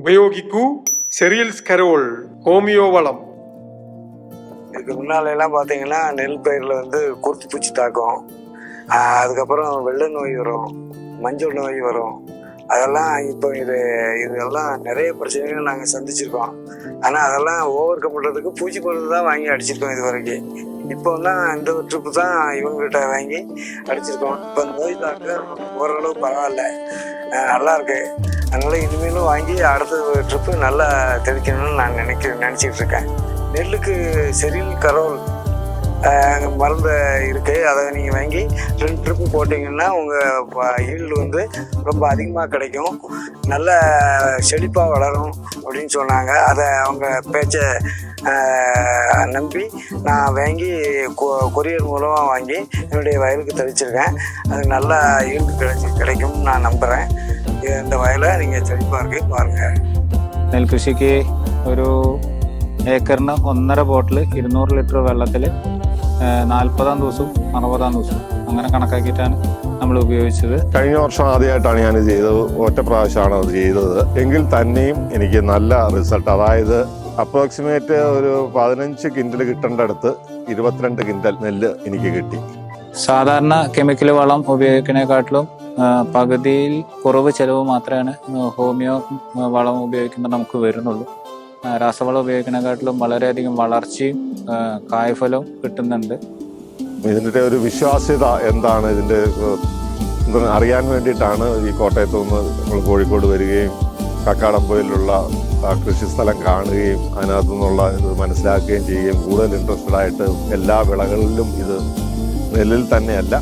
ഉപയോഗിക്കൂ cereals Carol homeo വളം. இதுக்கு முன்னால எல்லாம் பார்த்தீங்கன்னா நெல் பயிரில் வந்து குருத்து பூச்சி தாக்கும், அதுக்கப்புறம் வெள்ளை நோய் வரும், மஞ்சள் நோய் வரும். அதெல்லாம் இப்போ இதெல்லாம் நிறைய பிரச்சனைகள் நாங்கள் சந்திச்சிருக்கோம். ஆனால் அதெல்லாம் ஓவர் கம் பண்ணுறதுக்கு பூச்சி மருந்து தான் வாங்கி அடிச்சிருக்கோம் இது வரைக்கும். இப்போ தான் இந்த ட்ரிப்பு தான் இவங்ககிட்ட வாங்கி அடிச்சிருக்கோம். இப்போ நோய் தாக்க ஓரளவு பரவாயில்ல, நல்லா இருக்கு. அதனால இனிமேலும் வாங்கி அடுத்த ட்ரிப்பு நல்லா தெளிக்கணும்னு நான் நினச்சிக்கிட்டு இருக்கேன். நெல்லுக்கு செரியல் கரோல் மருந்து இருக்குது, அதை நீங்கள் வாங்கி 2 ட்ரிப்பு போட்டிங்கன்னா உங்கள் ஈல்டு வந்து ரொம்ப அதிகமாக கிடைக்கும், நல்ல செழிப்பாக வளரும் அப்படின்னு சொன்னாங்க. அதை அவங்க பேச்சை நம்பி நான் வாங்கி கொரியர் மூலமாக வாங்கி என்னுடைய வயலுக்கு தெளிச்சிருக்கேன். அது நல்லா ஈல்டு கிடைக்கும்னு நான் நம்புகிறேன். இந்த வயலை நீங்கள் செழிப்பாக இருக்கு பாருங்கள். നെൽകൃഷിക്ക് ഒരു ഏക്കറിന് 1.5 ബോട്ടിൽ 200 ലിറ്റർ വെള്ളത്തിൽ 40-ാം ദിവസവും 60-ാം ദിവസവും അങ്ങനെ കണക്കാക്കിയിട്ടാണ് നമ്മൾ ഉപയോഗിച്ചത്. കഴിഞ്ഞ വർഷം ആദ്യമായിട്ടാണ് ഞാൻ ചെയ്തത്, ഒറ്റ പ്രാവശ്യമാണ് അത് ചെയ്തത്. എങ്കിൽ തന്നെയും എനിക്ക് നല്ല റിസൾട്ട്, അതായത് അപ്രോക്സിമേറ്റ് ഒരു 15 കിൻഡൽ കിട്ടേണ്ട അടുത്ത് 22 കിൻഡൽ നെല്ല് എനിക്ക് കിട്ടി. സാധാരണ കെമിക്കൽ വളം ഉപയോഗിക്കുന്നതിനെക്കാട്ടിലും പകുതിയിൽ കുറവ് ചെലവ് മാത്രമാണ് ഹോമിയോ വളം ഉപയോഗിക്കുമ്പോൾ നമുക്ക് വരുന്നുള്ളൂ. രാസവളം ഉപയോഗിക്കുന്നതിനെക്കാട്ടിലും വളരെയധികം വളർച്ചയും കായ്ഫലവും കിട്ടുന്നുണ്ട്. ഇതിൻ്റെ ഒരു വിശ്വാസ്യത എന്താണ് ഇതിൻ്റെ അറിയാൻ വേണ്ടിയിട്ടാണ് ഈ കോട്ടയത്തു നിന്ന് നമ്മൾ കോഴിക്കോട് വരികയും കക്കാടംപൊയിലുള്ള കൃഷിസ്ഥലം കാണുകയും അതിനകത്തു നിന്നുള്ള ഇത് മനസ്സിലാക്കുകയും ചെയ്യുകയും കൂടുതൽ ഇൻട്രസ്റ്റഡ് ആയിട്ട് എല്ലാ വിളകളിലും ഇത് നെല്ലിൽ തന്നെയല്ല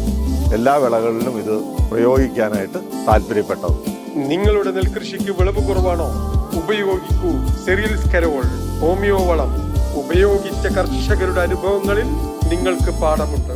എല്ലാ വിളകളിലും ഇത് പ്രയോഗിക്കാനായിട്ട് താല്പര്യപ്പെട്ടത്. നിങ്ങളുടെ നെൽകൃഷിക്ക് വിളവ് കുറവാണോ? ഉപയോഗിക്കൂ സെറിയൽസ് കരോൾ ഹോമിയോ വളം. ഉപയോഗിച്ച കർഷകരുടെ അനുഭവങ്ങളിൽ നിങ്ങൾക്ക് പാഠമുണ്ട്.